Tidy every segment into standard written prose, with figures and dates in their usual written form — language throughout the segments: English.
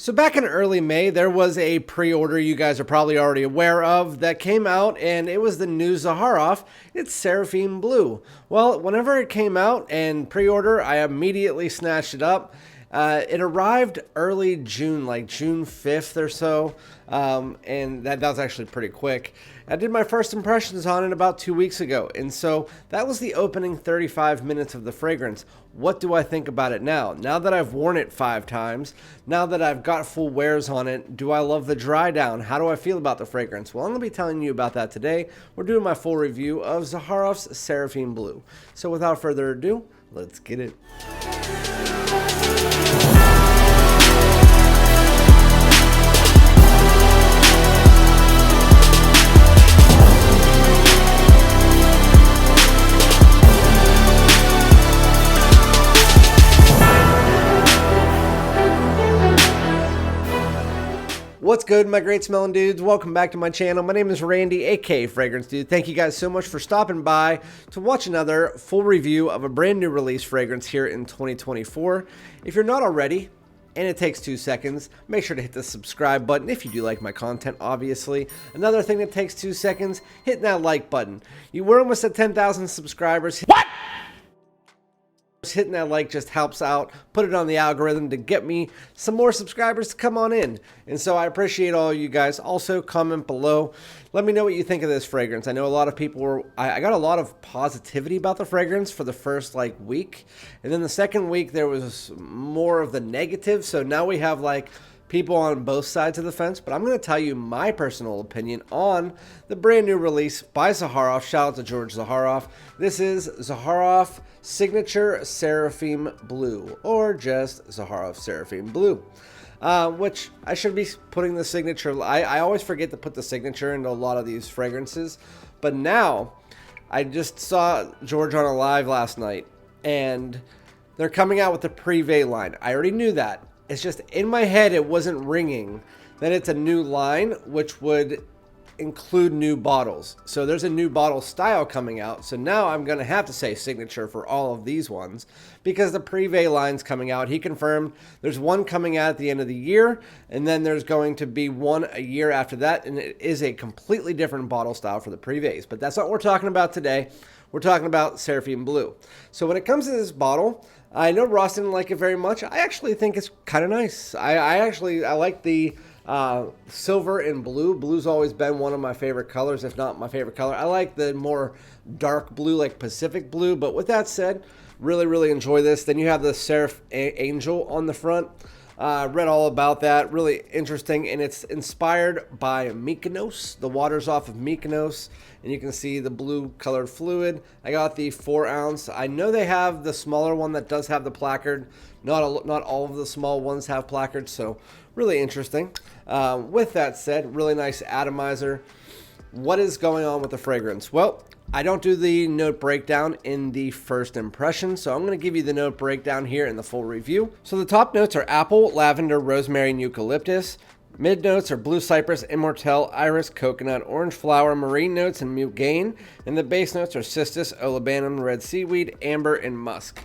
So back in early May, there was a pre-order you guys are probably already aware of that came out, and it was the new Zaharoff. It's Seraphim Blue. Well, whenever it came out and pre-order, I immediately snatched it up. It arrived early June, like June 5th or so, and that was actually pretty quick. I did my first impressions on it about 2 weeks ago, and so that was the opening 35 minutes of the fragrance. What do I think about it now? Now that I've worn it 5 times, now that I've got full wears on it, do I love the dry down? How do I feel about the fragrance? Well, I'm going to be telling you about that today. We're doing my full review of Zaharoff's Seraphim Blue. So without further ado, let's get it. What's good, my great smelling dudes? Welcome back to my channel. My name is Randy, aka FragranceDoud. Thank you guys so much for stopping by to watch another full review of a brand new release fragrance here in 2024. If you're not already, and it takes 2 seconds, make sure to hit the subscribe button if you do like my content, obviously. Another thing that takes 2 seconds, hit that like button. We're almost at 10,000 subscribers. What? Hitting that like just helps out, put it on the algorithm to get me some more subscribers to come on in. And so I appreciate all you guys. Also, comment below. Let me know what you think of this fragrance. I know a lot of people were, I got a lot of positivity about the fragrance for the first week. And then the second week there was more of the negative. So now we have people on both sides of the fence, but I'm going to tell you my personal opinion on the brand new release by Zaharoff. Shout out to George Zaharoff. This is Zaharoff Signature Seraphim Blue, or just Zaharoff Seraphim Blue, which I should be putting the signature. I always forget to put the signature into a lot of these fragrances, but now I just saw George on a live last night, and they're coming out with the Privé line. I already knew that. It's just in my head it wasn't ringing that it's a new line, which would include new bottles. So there's a new bottle style coming out. So now I'm going to have to say signature for all of these ones because the Privé line's coming out. He confirmed there's one coming out at the end of the year, and then there's going to be one a year after that, and it is a completely different bottle style for the Privés. But that's not what we're talking about today. We're talking about Seraphim Blue. So when it comes to this bottle, I know Ross didn't like it very much. I actually think it's kind of nice. I like the silver and blue. Blue's always been one of my favorite colors, if not my favorite color. I like the more dark blue, like Pacific blue. But with that said, really enjoy this. Then you have the Seraph Angel on the front. Read all about that. Really interesting, and it's inspired by Mykonos. The water's off of Mykonos, and you can see the blue colored fluid. I got the 4 ounce. I know they have the smaller one that does have the placard. Not all of the small ones have placards, so really interesting. With that said, really nice atomizer. What is going on with the fragrance? Well, I don't do the note breakdown in the first impression, so I'm going to give you the note breakdown here in the full review. So the top notes are apple, lavender, rosemary, and eucalyptus. Mid notes are blue cypress, immortelle, iris, coconut, orange flower, marine notes, and mugane. And the base notes are cistus, olibanum, red seaweed, amber, and musk.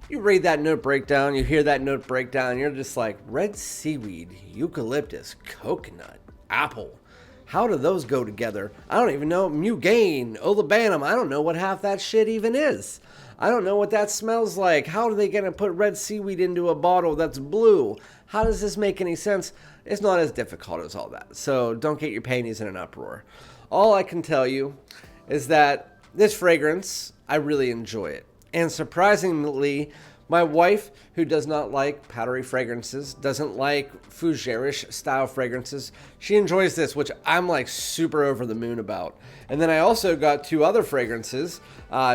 You read that note breakdown, you hear that note breakdown, you're just like, red seaweed, eucalyptus, coconut, apple. How do those go together? I don't even know. Mugane, olibanum, I don't know what half that shit even is. I don't know what that smells like. How are they going to put red seaweed into a bottle that's blue? How does this make any sense? It's not as difficult as all that. So don't get your panties in an uproar. All I can tell you is that this fragrance, I really enjoy it. And surprisingly, my wife, who does not like powdery fragrances, doesn't like fougere-ish style fragrances, she enjoys this, which I'm super over the moon about. And then I also got 2 other fragrances.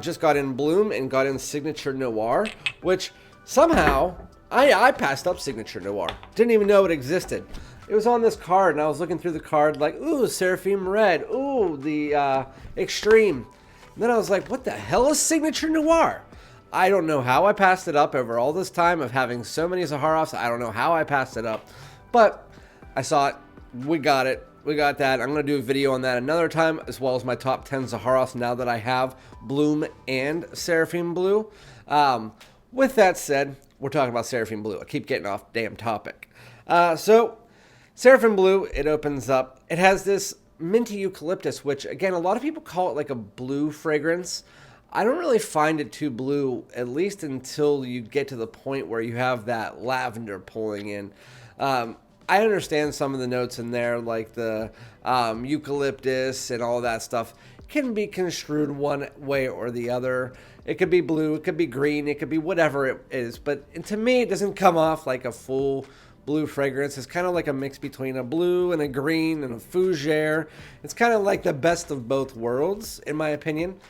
Just got in Bloom and got in Signature Noir, which somehow I passed up Signature Noir. Didn't even know it existed. It was on this card, and I was looking through the card like, ooh, Seraphim Red, ooh, the Extreme. And then I was like, what the hell is Signature Noir? I don't know how I passed it up over all this time of having so many Zaharoffs. I don't know how I passed it up, but I saw it. We got it. We got that. I'm going to do a video on that another time, as well as my top 10 Zaharoffs now that I have Bloom and Seraphim Blue. With that said, we're talking about Seraphim Blue. I keep getting off damn topic. So Seraphim Blue, it opens up. It has this minty eucalyptus, which again, a lot of people call it like a blue fragrance. I don't really find it too blue, at least until you get to the point where you have that lavender pulling in. I understand some of the notes in there, like the eucalyptus and all that stuff, can be construed one way or the other. It could be blue, it could be green, it could be whatever it is. But to me, it doesn't come off like a full blue fragrance. It's kind of like a mix between a blue and a green and a fougere. It's kind of like the best of both worlds, in my opinion.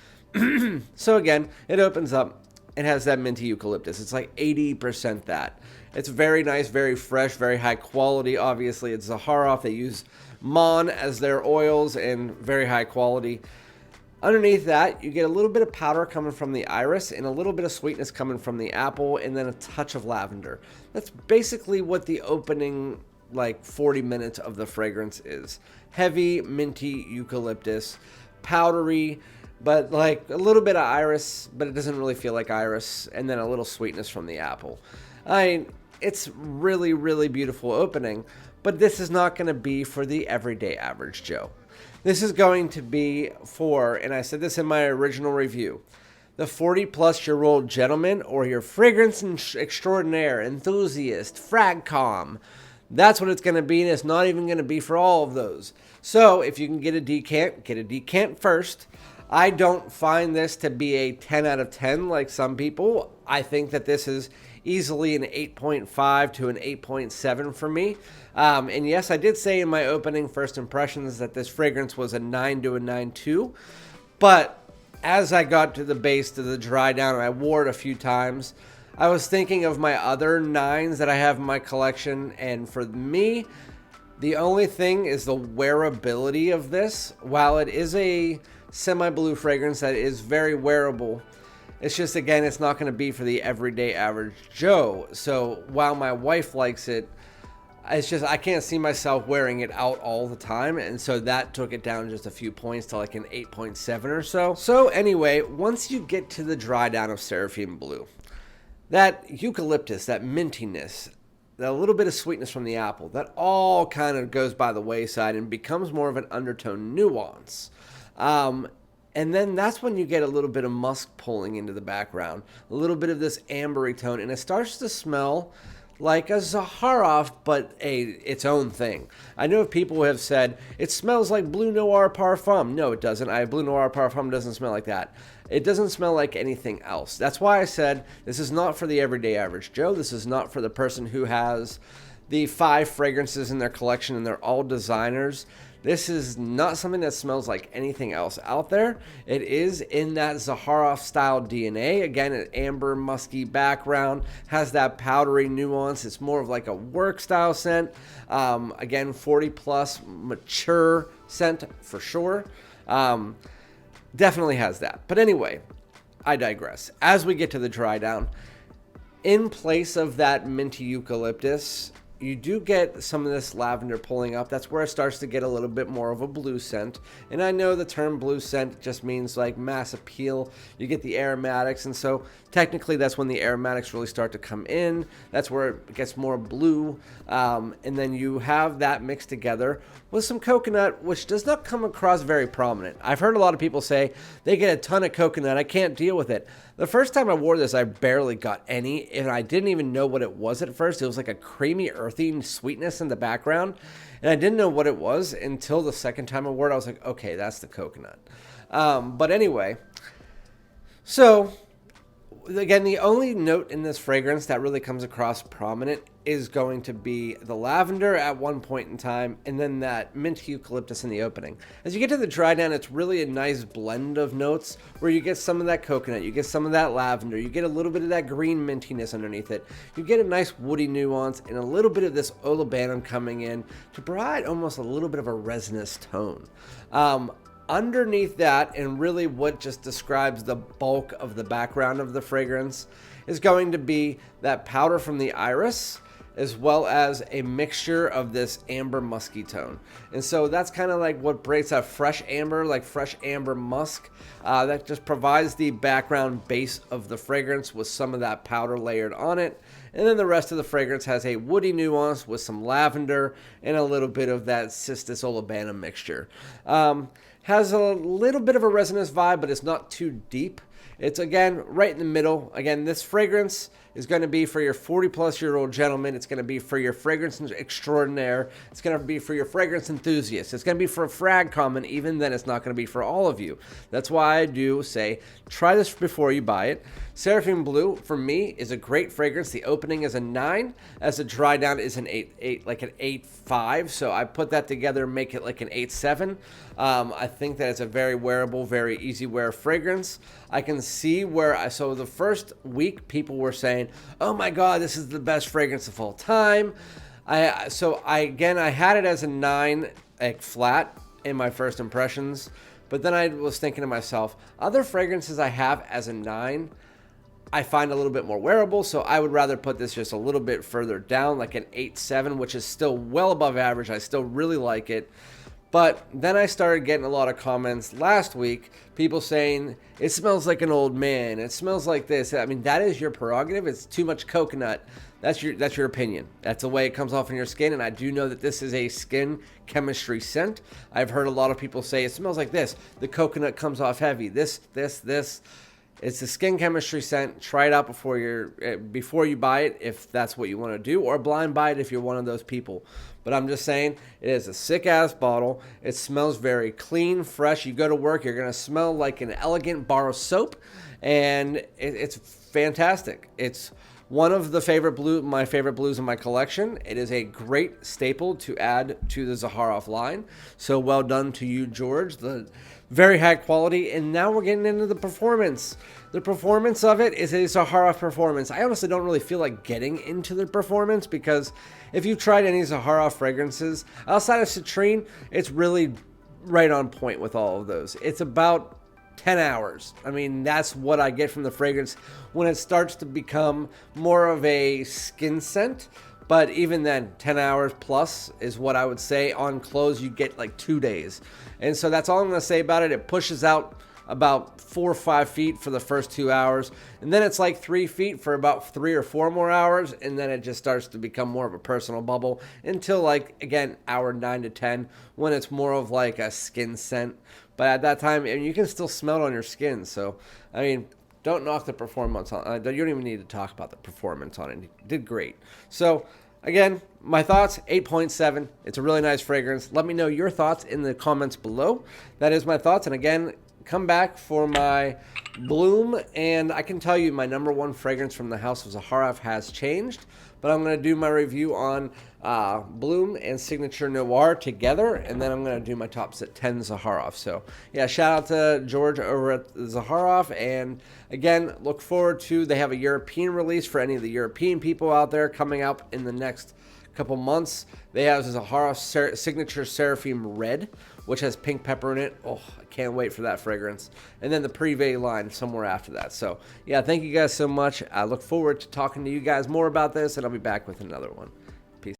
So again, it opens up. It has that minty eucalyptus. It's like 80% that. It's very nice, very fresh, very high quality. Obviously, it's Zaharoff. They use Mon as their oils and very high quality. Underneath that, you get a little bit of powder coming from the iris and a little bit of sweetness coming from the apple and then a touch of lavender. That's basically what the opening, like 40 minutes of the fragrance is. Heavy, minty eucalyptus, powdery, but like a little bit of iris, but it doesn't really feel like iris, and then a little sweetness from the apple. I mean, it's really, really beautiful opening, but this is not going to be for the everyday average Joe. This is going to be for, and I said this in my original review, the 40-plus-year-old gentleman or your fragrance extraordinaire, enthusiast, fragcom. That's what it's going to be, and it's not even going to be for all of those. So if you can get a decant first. I don't find this to be a 10 out of 10 like some people. I think that this is easily an 8.5 to an 8.7 for me. And yes, I did say in my opening first impressions that this fragrance was a 9 to a 9.2. But as I got to the base, to the dry down, and I wore it a few times, I was thinking of my other 9s that I have in my collection. And for me, the only thing is the wearability of this. While it is a semi-blue fragrance that is very wearable, it's just, again, it's not going to be for the everyday average Joe. So while my wife likes it, it's just I can't see myself wearing it out all the time, and so that took it down just a few points to like an 8.7 or so. So anyway, once you get to the dry down of Seraphim Blue, that eucalyptus, that mintiness, that little bit of sweetness from the apple, that all kind of goes by the wayside and becomes more of an undertone nuance. And then that's when you get a little bit of musk pulling into the background, a little bit of this ambery tone, and it starts to smell like a Zaharoff, but its own thing. I know people who have said, it smells like Blue Noir Parfum. No, it doesn't. Blue Noir Parfum doesn't smell like that. It doesn't smell like anything else. That's why I said this is not for the everyday average Joe. This is not for the person who has the 5 fragrances in their collection and they're all designers. This is not something that smells like anything else out there. It is in that Zaharoff style DNA. Again, an amber musky background, has that powdery nuance. It's more of like a work style scent. Again, 40 plus mature scent for sure. Definitely has that. But anyway, I digress. As we get to the dry down, in place of that minty eucalyptus, you do get some of this lavender pulling up. That's where it starts to get a little bit more of a blue scent. And I know the term blue scent just means like mass appeal. You get the aromatics, and so technically that's when the aromatics really start to come in. That's where it gets more blue. And then you have that mixed together with some coconut, which does not come across very prominent. I've heard a lot of people say they get a ton of coconut. I can't deal with it. The first time I wore this, I barely got any, and I didn't even know what it was at first. It was like a creamy, earthy sweetness in the background, and I didn't know what it was until the second time I wore it. I was like, okay, that's the coconut. But anyway, so again, the only note in this fragrance that really comes across prominent is going to be the lavender at one point in time, and then that mint eucalyptus in the opening. As you get to the dry down, it's really a nice blend of notes where you get some of that coconut, you get some of that lavender, you get a little bit of that green mintiness underneath it, you get a nice woody nuance, and a little bit of this olibanum coming in to provide almost a little bit of a resinous tone. Underneath that, and really what just describes the bulk of the background of the fragrance, is going to be that powder from the iris as well as a mixture of this amber musky tone. And so that's kind of like what breaks a fresh amber, like fresh amber musk. That just provides the background base of the fragrance with some of that powder layered on it. And then the rest of the fragrance has a woody nuance with some lavender and a little bit of that Cistus olivana mixture. Has a little bit of a resinous vibe, but it's not too deep. It's, again, right in the middle. Again, this fragrance is going to be for your 40-plus-year-old gentleman. It's going to be for your fragrance extraordinaire. It's going to be for your fragrance enthusiast. It's going to be for a frag common. Even then, it's not going to be for all of you. That's why I do say, try this before you buy it. Seraphim Blue, for me, is a great fragrance. The opening is a 9, as the dry down is an 8, like an 8.5. So I put that together and make it like an 8.7. I think that it's a very wearable, very easy wear fragrance. I can see where so the first week people were saying, "Oh my God, this is the best fragrance of all time." I had it as a 9, like flat in my first impressions, but then I was thinking to myself, other fragrances I have as a 9. I find a little bit more wearable, so I would rather put this just a little bit further down, like an 8.7, which is still well above average. I still really like it. But then I started getting a lot of comments last week, people saying, it smells like an old man, it smells like this. I mean, that is your prerogative. It's too much coconut. That's your opinion. That's the way it comes off in your skin, and I do know that this is a skin chemistry scent. I've heard a lot of people say, it smells like this. The coconut comes off heavy. This. It's a skin chemistry scent. Try it out before you buy it, if that's what you want to do, or blind buy it if you're one of those people. But I'm just saying, it is a sick-ass bottle. It smells very clean, fresh. You go to work, you're going to smell like an elegant bar of soap, and it's fantastic. It's one of my favorite blues in my collection. It is a great staple to add to the Zaharoff line. So well done to you, George. The very high quality. And now we're getting into the performance. The performance of it is a Zaharoff performance. I honestly don't really feel like getting into the performance, because if you've tried any Zaharoff fragrances outside of citrine, it's really right on point with all of those. It's about 10 hours. I mean, that's what I get from the fragrance when it starts to become more of a skin scent. But even then, 10 hours plus is what I would say. On clothes, you get like 2 days. And so that's all I'm going to say about it. It pushes out about 4 or 5 feet for the first 2 hours. And then it's like 3 feet for about 3 or 4 more hours. And then it just starts to become more of a personal bubble until, like, again, hour 9 to 10, when it's more of like a skin scent. But at that time, you can still smell it on your skin. So, I mean, don't knock the performance on it. You don't even need to talk about the performance on it. You did great. So, again, my thoughts, 8.7. It's a really nice fragrance. Let me know your thoughts in the comments below. That is my thoughts. And again, come back for my Bloom. And I can tell you my number one fragrance from the House of Zaharoff has changed. But I'm going to do my review on Bloom and Signature Noir together, and then I'm going to do my top 10 Zaharoff. So, yeah, shout out to George over at Zaharoff. And, again, look forward to, they have a European release for any of the European people out there coming out in the next couple months. They have Zaharoff Signature Seraphim Red, which has pink pepper in it. Oh, I can't wait for that fragrance. And then the Privé line somewhere after that. So, yeah, thank you guys so much. I look forward to talking to you guys more about this, and I'll be back with another one.